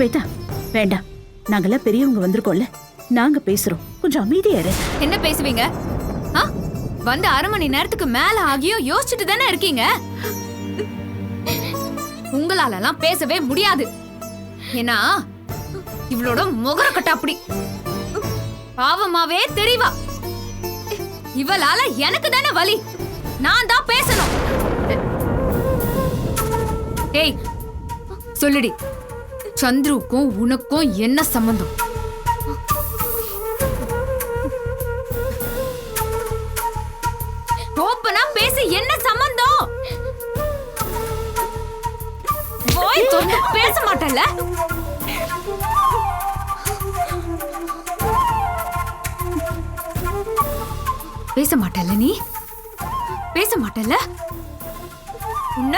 ஸ்வேதா வேண்டாம், நாங்கெல்லாம் பெரியவங்க வந்திருக்கோம்ல, நாங்க பேசுறோம், கொஞ்சம் அமைதியா இரு. என்ன பேசுவீங்க? வந்து 1/2 மணி நேரத்துக்கு மேல ஆகியும் யோசிச்சுட்டு தானே இருக்கீங்க. உங்களாலலாம் பேசவே முடியாது. ஏன்னா இவளோட முகரக்கட்ட அப்படி பாவமாவே தெரியவா. இவளால எனக்கு தானே வலி. நான் தான் பேசணும். ஏய் சொல்லுடி, சந்துருக்கும் உனக்கும் என்ன சம்பந்தம்? ஓப்பனா பேசி என்ன சம்பந்தம்? போய் தொண்டு பேச மாட்டல. பேச மாட்டல நீ? பேச மாட்டல? உன்ன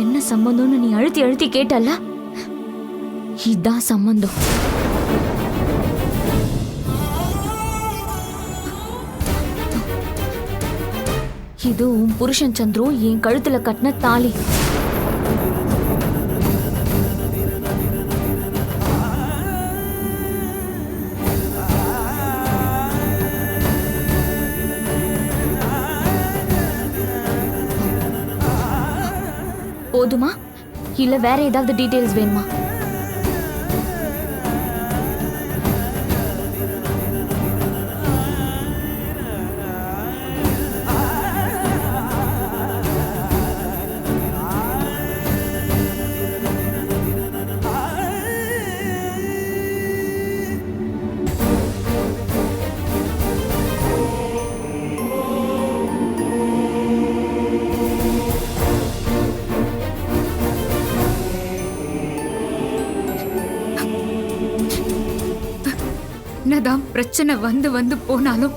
என்ன சம்பந்தம்னு நீ அழுத்தி அழுத்தி கேட்டல்ல, இதான் சம்பந்தம். இது உன் புருஷன் சந்துரு என் கழுத்துல கட்டின தாலி. போதுமா இல்ல வேற ஏதாவது டீடைல்ஸ் வேணுமா? என்னதான் பிரச்சனை வந்து வந்து போனாலும்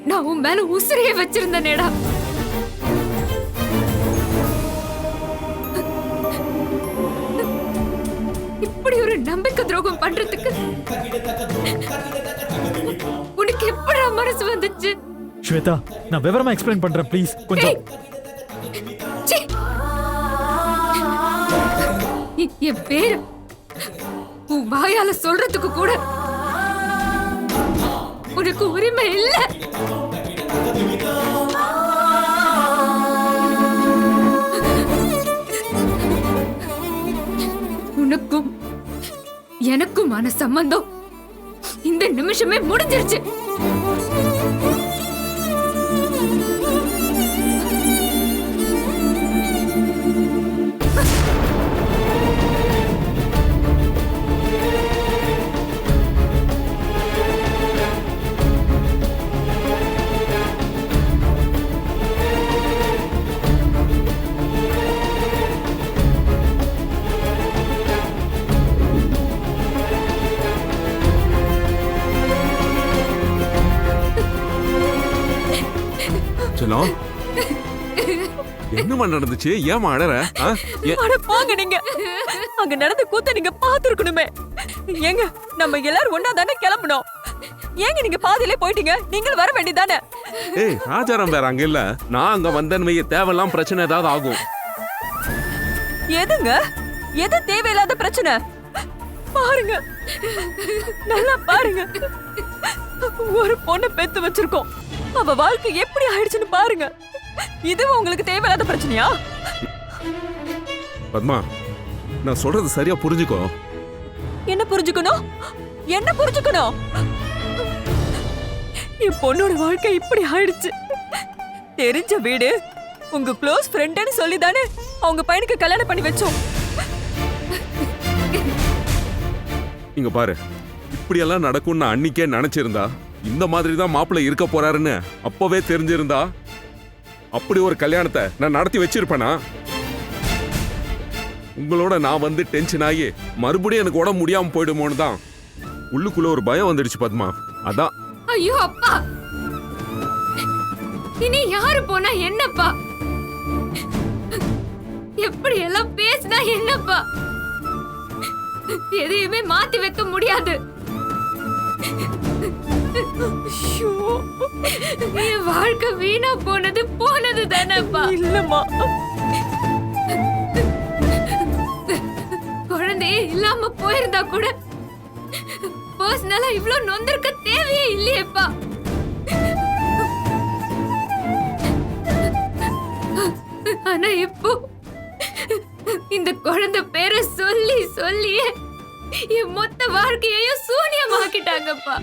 நான் உன் மேல உசிரியை வச்சிருந்தேனேடா. இப்படி ஒரு நம்பிக்கை துரோகம் பண்றதுக்கு உனக்கு எப்படி மனசு வந்துச்சு? ஸ்வேதா, நான் விவரமா எக்ஸ்பிளைன் பண்றேன், ப்ளீஸ் கொஞ்சம். என் பேரு உன் வாயால சொல்றதுக்கு கூட உனக்கு உரிமை இல்ல. உனக்கும் எனக்குமான சம்பந்தம் இந்த நிமிஷமே முடிஞ்சிருச்சு. செல்லம், என்னமா நடந்துச்சு? ஏமா அழற? அட போங்க நீங்க. அங்க நடந்த கூத்த நீங்க பாத்துருக்கணுமே. ஏங்க நம்ம எல்லாரும் ஒண்ணா தானே கிளம்பணும். ஏங்க நீங்க பாதியிலே போயிட்டீங்க? நீங்களும் வர வேண்டியதானே? ஏய், ராஜாராம் வேற அங்க இல்ல. நான் அங்க வந்தேன்னு தேவையில்லாம் பிரச்சனை ஏதாவது ஆகும். எதுங்க? எது தேவையில்லாத பிரச்சனை? பாருங்க, நல்லா பாருங்க. ஒரு பொண்ணு பெத்து வச்சிருக்கோம். அவ வாழ்க்கை எப்படி ஆயிடுச்சுன்னு பாருங்க. இதுவும் உங்களுக்கு தேவையில்லாத பிரச்சனையா? பத்மா, நான் சொல்றது சரியா புரிஞ்சுக்கோ. என்ன புரிஞ்சுக்கணும்? என்ன புரிஞ்சுக்கணும்? என் பொண்ணோட வாழ்க்கை இப்படி ஆயிடுச்சு. தெரிஞ்ச வீடு, உங்க க்ளோஸ் ஃப்ரெண்ட்னு சொல்லிதானே அவங்க பையனுக்கு கல்யாணம் பண்ணி வச்சோம். இங்க பாரு, இப்படி எல்லாம் நடக்கும்னு நான் அன்னிக்கே நினைச்சிருந்தா, இந்த மாதிரி தான் மாப்பிள்ளை இருக்க போறாருன்னு அப்பவே தெரிஞ்சிருந்தா, அப்படி ஒரு கல்யாணத்தை நான் நடத்தி வச்சிருப்பேனா? உங்களோட நான் வந்து டென்ஷன் ஆகி மறுபடியும் எனக்கு உடம்பு முடியாம போயிடுமோன்னு தான் உள்ளுக்குள்ள ஒரு பயம் வந்துடுச்சு பத்மா. அதான். ஐயோ அப்பா, இனி யாரு போனா என்னப்பா? எப்படி எல்லாம் பேசினா என்னப்பா? எதையுமே மாத்தி வைக்க முடியாது. என் வாழ்க்கை வீணா போனது போனது தானேப்பா. இல்லம்மா, குழந்தையே இல்லாம போயிருந்தா கூட பர்சனலா இவ்ளோ நொந்திருக்க தேவையே இல்லையேப்பா. ஆனா இப்போ இந்த குழந்தை பேரை சொல்லி சொல்லியே என் மொத்த வாழ்க்கையையும் சூனியமாக்கிட்டாங்கப்பா.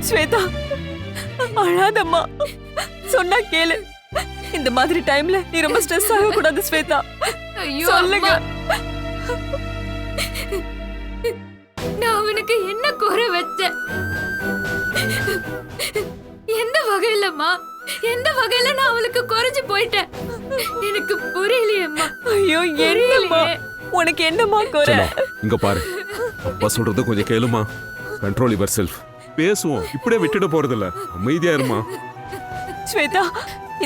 ஸ்வேதா, அழாதம்மா. சொன்னா கேளு. இந்த மாதிரி டைம்ல நீ ரொம்ப ஸ்ட்ரெஸ் ஆக கூடாது ஸ்வேதா. ஐயோ சொல்லுங்க. நான் அவனுக்கு என்ன குறை வச்சேன்? எந்த வகையிலம்மா, எந்த வகையில நான் அவளுக்கு குறைஞ்சு போயிட்டேன்? எனக்கு புரியலையேம்மா. ஐயோ, என்னம்மா உனக்கு என்னம்மா குறை? இங்க பாரு, அப்பா சொல்றது கொஞ்சம் கேளுமா. Control your self. பேசுவோம், இப்படியே விட்டுட போறதில்ல. அமைதியா இருமா. ஸ்வேதா,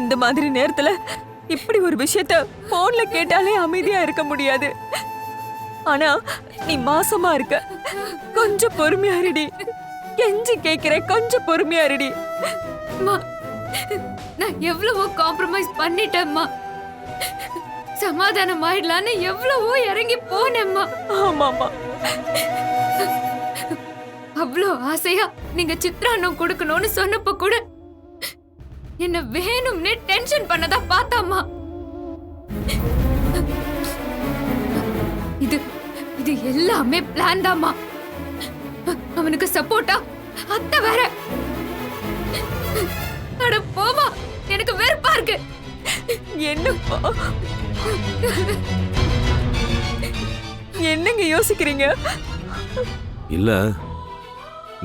இந்த மாதிரி நேரத்துல இப்படி ஒரு விஷயத்த போன்ல கேட்டாலே அமைதியா இருக்க முடியாது. ஆனா நீ மாசமா இருக்க, கொஞ்சம் பொறுமையா இருடி. கெஞ்சி கேக்குறேன், கொஞ்சம் பொறுமையா இருடி. அம்மா, நான் எவ்வளவோ காம்ப்ரமைஸ் பண்ணிட்டேம்மா. சமாதானம் ஆயிடலான்னு எவ்வளவோ இறங்கி போனேம்மா. ஆமாமா, அவ்வளோ ஆசையா நீங்க சித்ராண்ணம் கொடுக்கணும்னு சொன்னப்ப கூட என்ன வேணும்னே டென்ஷன் பண்ணதா பார்த்தாம்மா. இது இது எல்லாமே பிளான் தாம்மா. அவனுக்கு சப்போர்ட்டா அத்தை வேற. அட போமா, எனக்கு வெறுப்பா இருக்கு. என்னப்பா, என்னங்க யோசிக்கிறீங்க? இல்ல,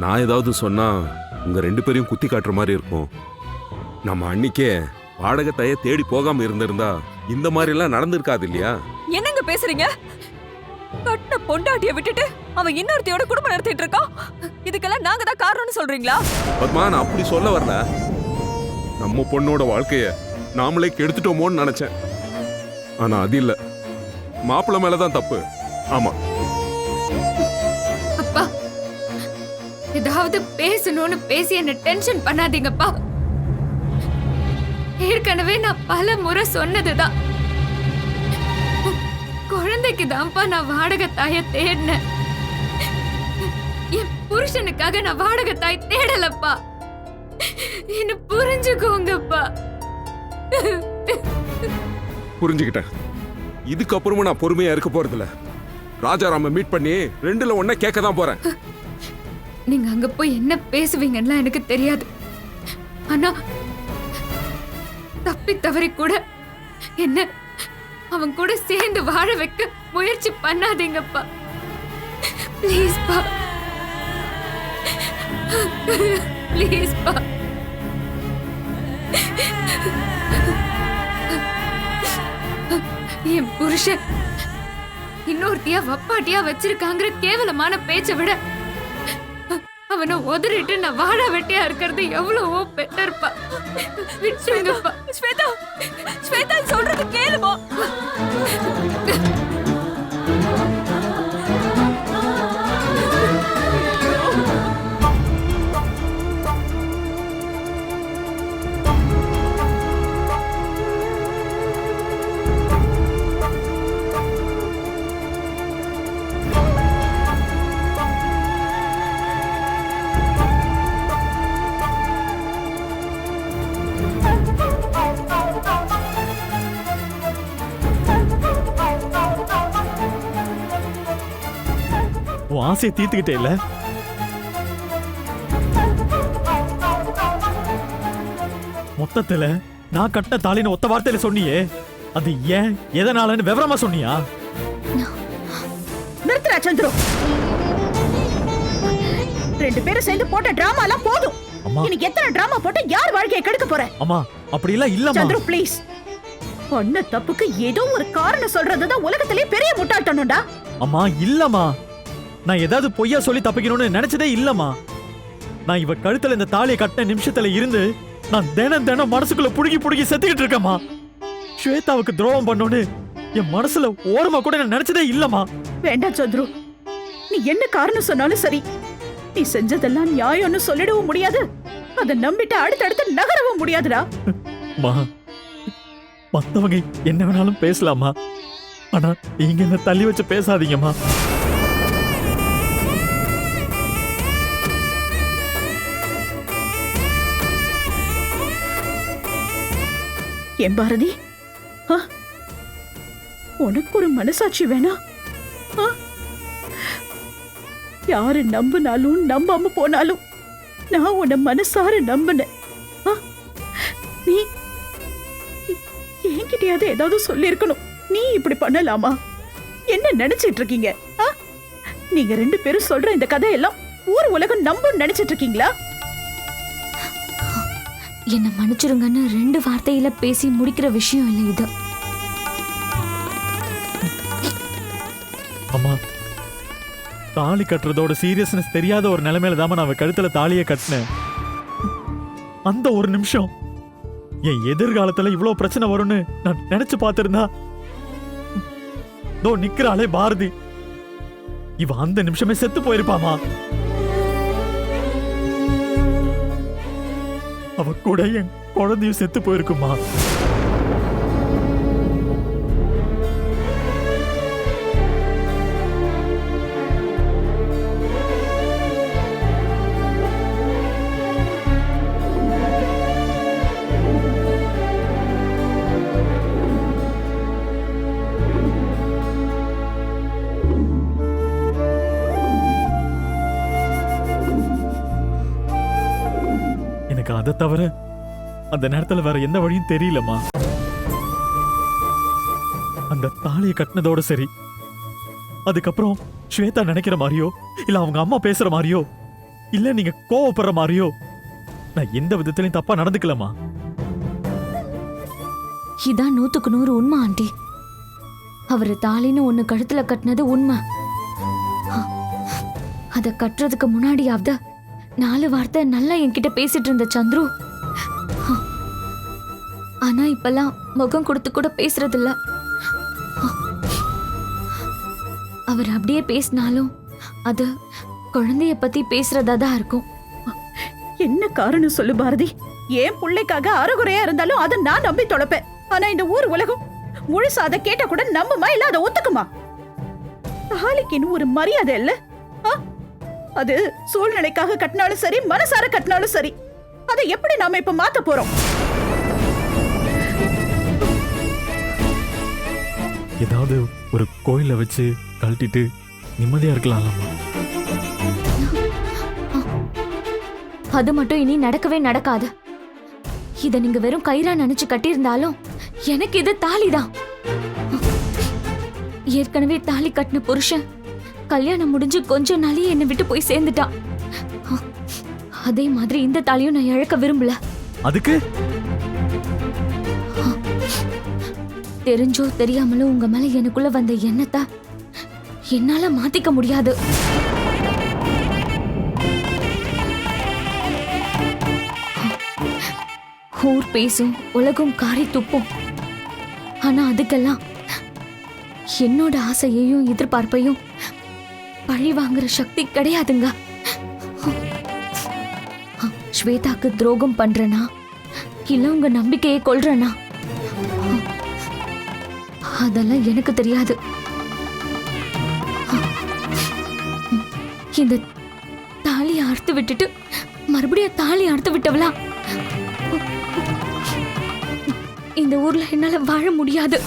நான் ஏதாவது சொன்னா உங்க ரெண்டு பேரையும் குத்தி காட்டுற மாதிரி இருக்கும். நம்ம அன்னிக்கே வாடகை தைய தேடி போகாம இருந்திருந்தா இந்த மாதிரி எல்லாம் நடந்திருக்காது இல்லையா? என்னங்க பேசுறீங்க? கட்ட பொண்டாட்டிய விட்டுட்டு அவன் இன்னொருத்தையோட குடும்பம் நடத்திட்டு இருக்கான். இதுக்கெல்லாம் நாங்க தான் காரணம்னு சொல்றீங்களா? பத்மா, நான் அப்படி சொல்ல வரல. நம்ம பொண்ணோட வாழ்க்கைய நாமளே கெடுத்துட்டோமோன்னு நினைச்சேன். ஆனா அது இல்ல, மாப்பிள்ளை மேலதான் தப்பு. ஆமா. அப்பா, ஏதாவது பேசணும்னு பேசி என்ன டென்ஷன் பண்ணாதீங்கப்பா. ஏற்கனவே நான் பல முறை சொன்னதுதான். இன்னைக்கு தான்ப்பா நான் வாடகை தாய தேடினேன். என் புருஷனுக்காக நான் வாடகை தாய் தேடலப்பா. என்ன புரிஞ்சுக்கோங்கப்பா. புரிஞ்சுக்கிட்டேன். இதுக்கப்புறமும் நான் பொறுமையா இருக்க போறதில்ல. ராஜாராம மீட் பண்ணி 2ல 1 கேட்க தான் போறேன். நீங்க அங்க போய் என்ன பேசுவீங்கன்னா எனக்கு தெரியாது. ஆனா தப்பி தவறி கூட என்ன அவன் கூட சேர்ந்து வாழ வைக்க முயற்சி பண்ணாதீங்கப்பா. ப்ளீஸ் பா, ப்ளீஸ் பா. என் புருஷன் இன்னொருத்தியா வப்பாட்டியா வச்சிருக்காங்கிற கேவலமான பேச்சை விட அவனை உதறிட்டு நான் வாழ வெட்டியா இருக்கிறது எவ்வளவோ பெட்டர்ப்பா. விட்டுருங்கப்பா. ஸ்வேதா, ஸ்வேதா சொல்றது கேளுமா? உன் ஆசையை தீர்த்துக்கிட்டே இல்ல? மொத்தத்துல நான் கட்ட தாலின்னு ஒத்த வார்த்தையில சொன்னியே, அது ஏன் எதனாலன்னு விவரமா சொன்னியா? நிறுத்துறா சந்துரு. 2 பேரும் சேர்ந்து போட்ட டிராமா எல்லாம் போதும். அம்மா. இன்னைக்கு எத்தனை டிராமா போட்டு யார் வாழ்க்கையை கெடுக்க போற? அம்மா அப்படி எல்லாம் இல்லம்மா. சந்துரு ப்ளீஸ். பண்ண தப்புக்கு ஏதோ ஒரு காரணம் சொல்றதுதான் உலகத்திலே பெரிய முட்டாள்தனம்டா. அம்மா இல்லம்மா, நான் ஏதாவது பொய்யா சொல்லி தப்பிக்கணும்னு நினைச்சதே இல்லம்மா. நான் இவ கழுத்துல இந்த தாலியை கட்டின நிமிஷத்துல இருந்து நான் தினம் மனசுக்குள்ள புடுங்கி செத்துக்கிட்டு இருக்கேம்மா. ஸ்வேதாவுக்கு துரோகம் பண்ணோன்னு என் மனசுல ஓரமா கூட நான் நினைச்சதே இல்லம்மா. வேண்டாம் சந்துரு, நீ என்ன காரணம் சொன்னாலும் சரி, நீ செஞ்சதெல்லாம் நியாயம்னு சொல்லிடவும் முடியாது, அதை நம்பிட்டு அடுத்தடுத்து நகரவும் முடியாதுடா. மா, மத்தவங்க என்ன வேணாலும் பேசலாமா, ஆனா நீங்க என்ன தள்ளி வச்சு பேசாதீங்கம்மா. என் பாரதி, ஆ? உனக்கு ஒரு மனசாட்சி வேணா? ஆ? யாரு நம்பினாலும் நம்பாம போனாலும் நான் உன்னை மனசார நம்பினேன். ஆ? நீ என்கிட்டயாவது ஏதாவது சொல்லிருக்கணும். நீ இப்படி பண்ணலாமா? என்ன நினைச்சிட்டு இருக்கீங்க? ஆ? நீங்க 2 பேரும் சொல்ற இந்த கதையெல்லாம் ஊர் உலகம் நம்புன்னு நினைச்சிட்டு இருக்கீங்களா? என்ன மன்னிச்சிருங்கன்னு 2 வார்த்தையில பேசி முடிக்கிற விஷயம் இல்லை இது. அம்மா, தாலி கட்டுறதோட சீரியஸ்னஸ் தெரியாத ஒரு நிலைமையில தான் நான் அவ கழுத்துல தாலியை கட்டினேன். அந்த ஒரு நிமிஷம் என் எதிர்காலத்துல இவ்வளவு பிரச்சனை வரும்னு நான் நினைச்சு பார்த்திருந்தா, தோ நிக்கிறாளே பாரதி, இவ அந்த நிமிஷமே செத்து போயிருப்பாமா. அவ கூட என் குழந்தையும் செத்து போயிருக்குமா. எனக்கு அதை தவிர அந்த நேரத்துல வேற எந்த வழியும் தெரியலம்மா. அந்த தாலியை கட்டினதோட சரி, அதுக்கப்புறம் ஸ்வேதா நினைக்கிற மாதிரியோ இல்ல அவங்க அம்மா பேசுற மாதிரியோ இல்ல நீங்க கோவப்படுற மாதிரியோ நான் எந்த விதத்திலையும் தப்பா நடந்துக்கலமா. இதான் 100க்கு 100 உண்மை ஆண்டி. அவரு தாலின்னு ஒண்ணு கழுத்துல கட்டினது உண்மை. அத கட்டுறதுக்கு முன்னாடியாவது 4 வார்த்தை நல்லா என்கிட்ட பேசிட்டு இருந்த சந்துரு, ஆனா இப்பெல்லாம் முகம் கொடுத்து கூட பேசுறது இல்ல. அவர் அப்படியே பேசினாலும் அது குழந்தைய பத்தி பேசுறதா தான் இருக்கும். என்ன காரணம் சொல்லு பாரதி? ஏன் பிள்ளைக்காக அறகுறையா இருந்தாலும் அதை நான் நம்பி தொலைப்பேன். ஆனா இந்த ஊர் உலகம் முழுசா அதை கேட்டா கூட நம்புமா இல்ல அதை ஒத்துக்குமா? தாலிக்குன்னு ஒரு மரியாதை இல்ல? ஆ? அது சூழ்நிலைக்காக கட்டினாலும் சரி, மனசார கட்டினாலும் சரி, அதை எப்படி நாம இப்ப மாத்த போறோம்? ஏதாவது ஒரு கோயில வச்சு கழட்டிட்டு நிம்மதியா இருக்கலாம்லம்மா. அது மட்டும் இனி நடக்கவே நடக்காது. இத நீங்க வெறும் கயிறா நினைச்சு கட்டியிருந்தாலும் எனக்கு இது தாலிதான். ஏற்கனவே தாலி கட்டின புருஷன் கல்யாணம் முடிஞ்சு கொஞ்ச நாளையே என்னை விட்டு போய் சேர்ந்துட்டான். அதே மாதிரி இந்த தாலியும் நான் இழக்க விரும்பல. அதுக்கு தெரிஞ்சோ தெரியாமலோ உங்க மேல எனக்குள்ள வந்த எண்ணத்தை என்னால மாத்திக்க முடியாது. ஊர் பேசும், உலகம் காரி துப்பும். ஆனா அதுக்கெல்லாம் என்னோட ஆசையையும் எதிர்பார்ப்பையும் பழி வாங்குற சக்தி கிடையாதுங்க. ஸ்வேதாக்கு துரோகம் பண்றனா இல்ல உங்க நம்பிக்கையை கொல்றனா அதெல்லாம் எனக்கு தெரியாது. இந்த தாலியை அறுத்து விட்டுட்டு மறுபடியும் தாலி அறுத்து விட்டவளா இந்த ஊர்ல என்னால வாழ முடியாது.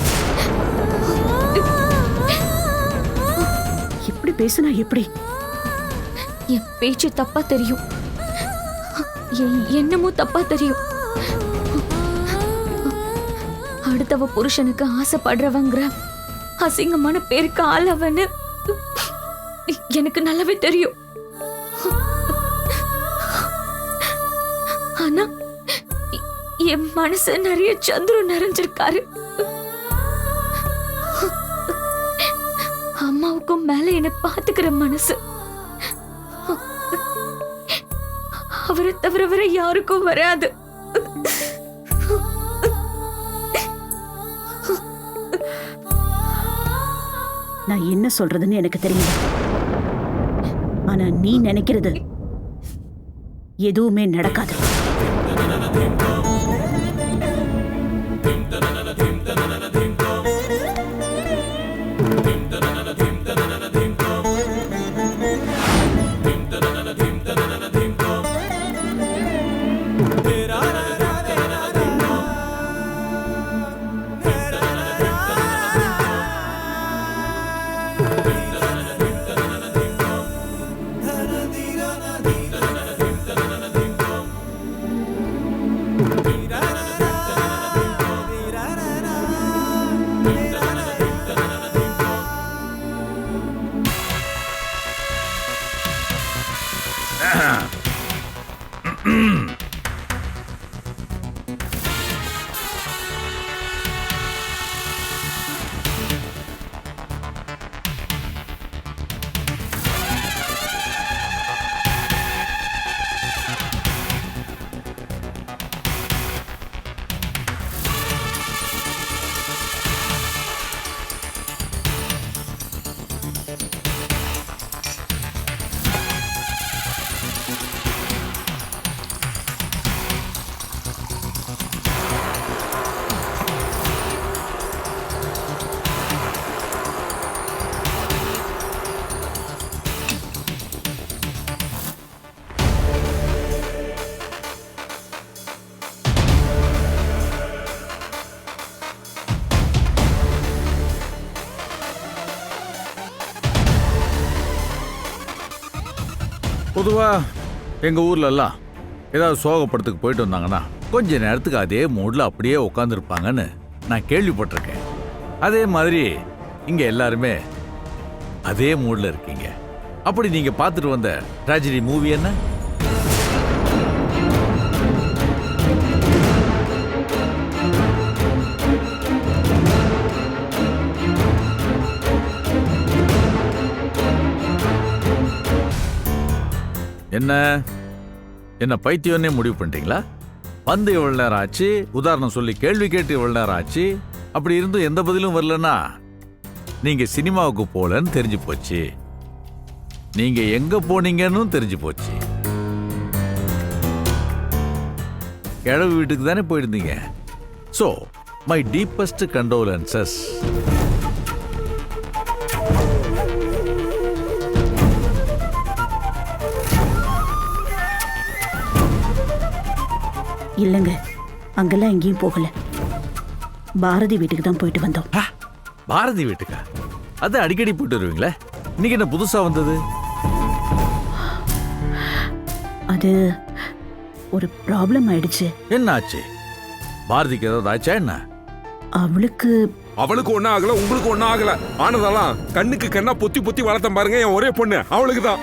இப்படி பேசினா எப்படி? என் பேச்சு தப்பா தெரியும், என் எண்ணமும் தப்பா தெரியும். அடுத்தவ புருஷனுக்கு ஆசைப்படுறவங்கிற அசிங்கமான பேருக்கு ஆளவன்னு எனக்கு நல்லாவே தெரியும். ஆனா என் மனசு நிறைய சந்துரு நிறைஞ்சிருக்காரு. அம்மாவுக்கும் மேல என்ன பாத்துக்கிற மனசு அவரை தவிர வேற யாருக்கும் வராது. நான் என்ன சொல்றதுன்னு எனக்கு தெரியல. ஆனா நீ நினைக்கிறது எதுவுமே நடக்காது. பொதுவாக எங்கள் ஊர்லெல்லாம் ஏதாவது சோகப்படத்துக்கு போயிட்டு வந்தாங்கன்னா கொஞ்ச நேரத்துக்கு அதே மூடில் அப்படியே உட்காந்துருப்பாங்கன்னு நான் கேள்விப்பட்டிருக்கேன். அதே மாதிரி இங்கே எல்லாருமே அதே மூடில் இருக்கீங்க. அப்படி நீங்கள் பார்த்துட்டு வந்த ட்ராஜடி மூவி என்ன? என்ன பைத்தியம்னே முடிவு பண்ணிட்டீங்களா? வந்து எவ்வளோ நேரம் ஆச்சு, உதாரணம் சொல்லி கேள்வி கேட்டு எவ்வளோ நேரம் ஆச்சு, அப்படி இருந்தும் எந்த பதிலும் வரலன்னா நீங்க சினிமாவுக்கு போலன்னு தெரிஞ்சு போச்சு. நீங்க எங்க போனீங்கன்னு தெரிஞ்சு போச்சு. கிழவு வீட்டுக்கு தானே போயிருந்தீங்க. So my deepest condolences. இல்லைங்க, அங்கெல்லாம் எங்கேயும் போகல. பாரதி வீட்டுக்கு தான் போயிட்டு வந்தோம். ஆ, பாரதி வீட்டுக்கா? அது அடிக்கடி போயிட்டு வருவீங்களே, இன்னைக்கு என்ன புதுசா வந்தது? அது ஒரு ப்ராப்ளம் ஆயிடுச்சு. என்ன ஆச்சு? பாரதிக்கு ஏதாவது ஆச்சா என்ன? அவளுக்கு ஒன்னும் ஆகல, உங்களுக்கு ஒன்னும் ஆகல. ஆனதெல்லாம் கண்ணுக்கு கண்ணா பொத்தி பொத்தி வளர்த்தேன் பாருங்க, என் ஒரே பொண்ணு, அவளுக்கு தான்.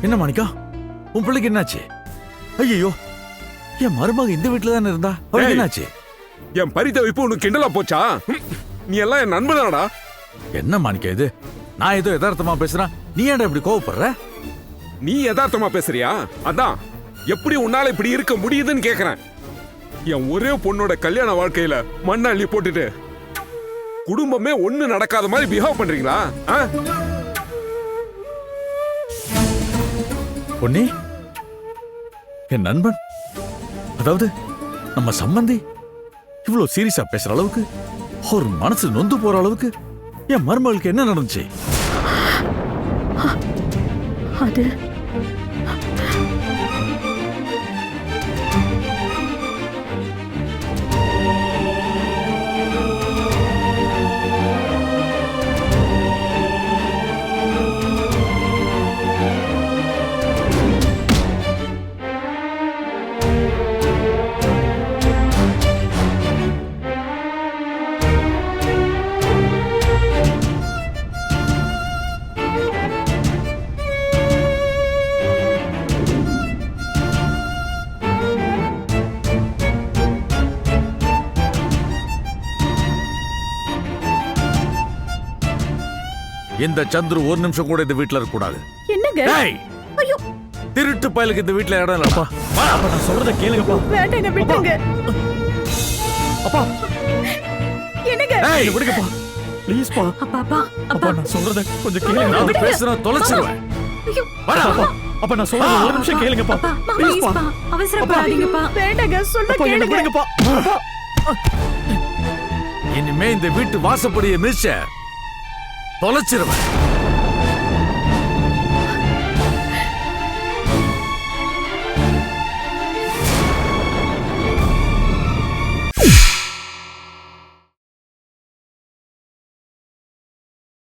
என்ன மாணிக்கா, உன் பிள்ளைக்கு என்னாச்சு? ஐயோ, என் மருமக இந்த வீட்டுல தானே இருந்தா, அவளுக்கு என்னாச்சு? என் பரிதவிப்பு உனக்கு கிண்டலா போச்சா? நீ எல்லாம் என் நண்பனாடா. என்ன மாணிக்கா இது? நான் ஏதோ யதார்த்தமா பேசுறேன், நீ ஏன்டா இப்படி கோவப்படுற? நீ யதார்த்தமா பேசுறியா? அதான் எப்படி உன்னால இப்படி இருக்க முடியுதுன்னு கேக்குறேன். என் ஒரே பொண்ணோட கல்யாண வாழ்க்கையில மண்ண அள்ளி போட்டுட்டு குடும்பமே ஒண்ணு நடக்காத மாதிரி பிஹேவ் பண்றீங்களா? பொன்னி, என் நண்பன், அதாவது நம்ம சம்பந்தி இவ்வளவு சீரியஸா பேசுற அளவுக்கு, ஒரு மனசு நொந்து போற அளவுக்கு என் மருமகளுக்கு என்ன நடந்துச்சு? அது இந்த சந்துரு ஒரு நிமிஷம் கூட இந்த வீட்டுல இருக்க கூடாது. என்னங்க? டேய், ஐயோ, திருட்டு பயலுக்கு இந்த வீட்டுல இடம் இல்லப்பா. அப்பா நான் சொல்றத கேளுங்கப்பா. வேண்டாங்க, விட்டுங்க. அப்பா என்னங்க? டேய், விடுங்கப்பா, ப்ளீஸ்ப்பா. அப்பா அப்பா நான் சொல்றத கொஞ்சம் கேளுங்க. நான் பேசுறேன், தொலைச்சிருவேன். வாடா. அப்பா அப்பா நான் சொல்றத ஒரு நிமிஷம் கேளுங்கப்பா. ப்ளீஸ்ப்பா. அவசரப்படாதீங்கப்பா. வேண்டாங்க, சொன்னா அப்பா என்ன கேளுங்க. விடுங்கப்பா. அப்பா இனிமே இந்த வீட்டு வாசப்படியை மிதிச்ச தொலைச்சிருவேன்.